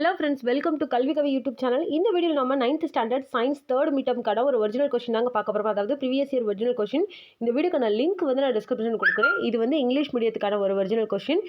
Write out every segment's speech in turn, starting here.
Hello friends, welcome to Kalvi Kavi YouTube channel. இந்த வீடியோல நம்ம 9th standard science 3rd midterm கான ஒரு ஒரிஜினல் क्वेश्चन தாங்க பார்க்க போறோம். அதாவது previous year ஒரிஜினல் क्वेश्चन. இந்த வீடியோக்கான லிங்க் வந்து நான் டிஸ்கிரிப்ஷன்ல கொடுக்கிறேன். இது வந்து இங்கிலீஷ் மீடியத்துக்கான ஒரு ஒரிஜினல் क्वेश्चन.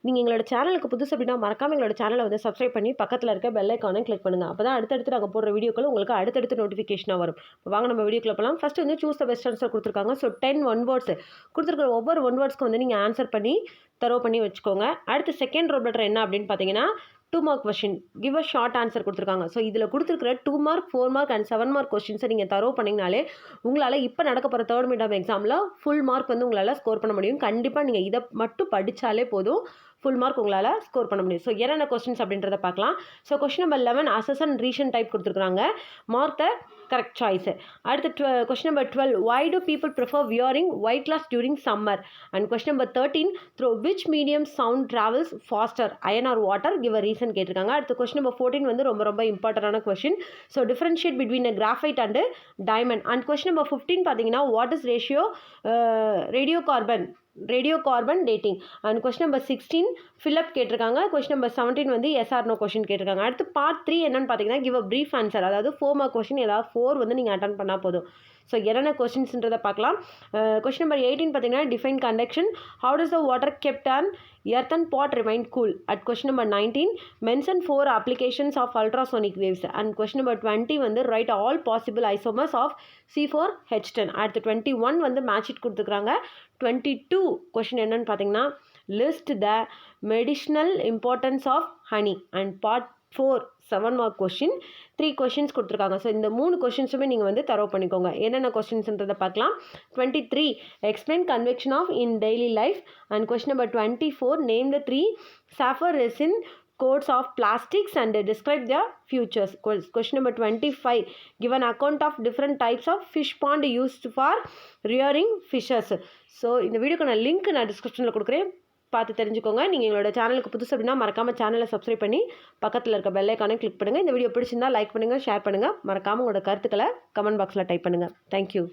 நீங்க எங்களோட சேனலுக்கு புதுசு அப்படினா மறக்காம எங்களோட சேனலை வந்து சப்ஸ்கிரைப் பண்ணி பக்கத்துல இருக்க பெல் ஐகானை கிளிக் பண்ணுங்க. அப்பதான் அடுத்தடுத்து நாங்க போடுற வீடியோக்கள் உங்களுக்கு அடுத்தடுத்து நோட்டிஃபிகேஷனா வரும். வாங்க நம்ம வீடியோக்குள்ள போலாம். ஃபர்ஸ்ட் வந்து சூஸ் தி பெஸ்ட் ஆன்சர் கொடுத்திருக்காங்க. சோ 10 ஒன் வேர்ட்ஸ் கொடுத்திருக்கிற ஒவ்வொரு ஒன் வேர்ட்ஸ்க்கு வந்து நீங்க ஆன்சர் பண்ணி தரோ பண்ணி வச்சுக்கோங்க. அடுத்து செகண்ட் ரோல் லெட்டர் என்ன அப்படினு பாத்தீங்கன்னா 2 mark question give a short answer கொடுத்திருக்காங்க. ஸோ இதில் கொடுத்துருக்கிற 2 மார்க் 4 மார்க் அண்ட் 7 மார்க் கொஸ்டின்ஸை நீங்கள் தரோ பண்ணிங்கனாலே உங்களால் இப்போ நடக்க போகிற தேர்ட் மிட் எக்ஸாமில் ஃபுல் மார்க் வந்து உங்களால் ஸ்கோர் பண்ண முடியும். கண்டிப்பாக நீங்கள் இதை மட்டும் படித்தாலே போதும், ஃபுல் மார்க் உங்களால் ஸ்கோர் பண்ண முடியும். ஸோ என்னென்ன கொஸ்டின்ஸ் அப்படின்றத பார்க்கலாம். ஸோ கொஸ்டின் நம்பர் 11 அசஸ் அண்ட் ரீஷன் டைப் கொடுத்துருக்காங்க. Mark the correct choice. அடுத்து question number 12 why do people prefer wearing white cloth during summer? And question number 13 through which medium sound travels faster, iron or water? Give a reason கேட்டிருக்காங்க. அடுத்து question number 14 வந்து ரொம்ப இம்பார்ட்டன்டான question. So differentiate between a graphite and diamond. And question number 15 பார்த்தீங்கன்னா what is ratio radiocarbon dating. And question number 16 fill up கேட்டிருக்காங்க. question number 17 வந்து yes or no question கேட்டிருக்காங்க. அடுத்து பார்ட் 3 என்னன்னு பார்த்தீங்கன்னா give a brief answer. அதாவது 4 mark question ஏதாவது 4 வந்து நீங்கள் அட்டன் பண்ணால் போதும். ஸோ என்னென்ன கொஸ்டின்ஸ்ன்றதை பார்க்கலாம். கொஸ்டின் நம்பர் 18 பார்த்தீங்கன்னா define conduction. How does the water kept on earthen pot remain cool? At question number 19 mention 4 applications of ultrasonic waves. And question number 20 வந்து write all possible isomers of C4H10. அடுத்து 21 வந்து match it கொடுத்துருக்காங்க. 22 question என்னன்னு பார்த்தீங்கன்னா list the medicinal importance of honey. And part 4 7 mark question 3 questions கொடுத்துருக்காங்க. So இந்த 3 கொஸ்டின்ஸுமே நீங்கள் வந்து தரோ பண்ணிக்கோங்க. என்னென்ன கொஸ்டின்ஸ்ன்றதை பார்க்கலாம். 23 explain convection of in daily life. And question number 24 name the 3 சாஃபர் resin codes of plastics and describe their futures. Question number 25 give an account of different types of fish pond used for rearing fishes. So இந்த வீடியோக்கான link நான் டிஸ்கிரிப்ஷனில் கொடுக்குறேன், பார்த்து தெரிஞ்சுக்கோங்க. நீங்கள் எங்களோட சேனலுக்கு புதுசு அப்படின்னா மறக்காமல் சேனலை சப்ஸ்கிரைப் பண்ணி பக்கத்தில் இருக்க பெல் ஐகானை கிளிக் பண்ணுங்கள். இந்த வீடியோ பிடிச்சிருந்தால் லைக் பண்ணுங்கள், ஷேர் பண்ணுங்கள். மறக்காமல் உங்களோட கருத்துக்களை கமெண்ட் பாக்ஸில் டைப் பண்ணுங்கள். தேங்க்யூ.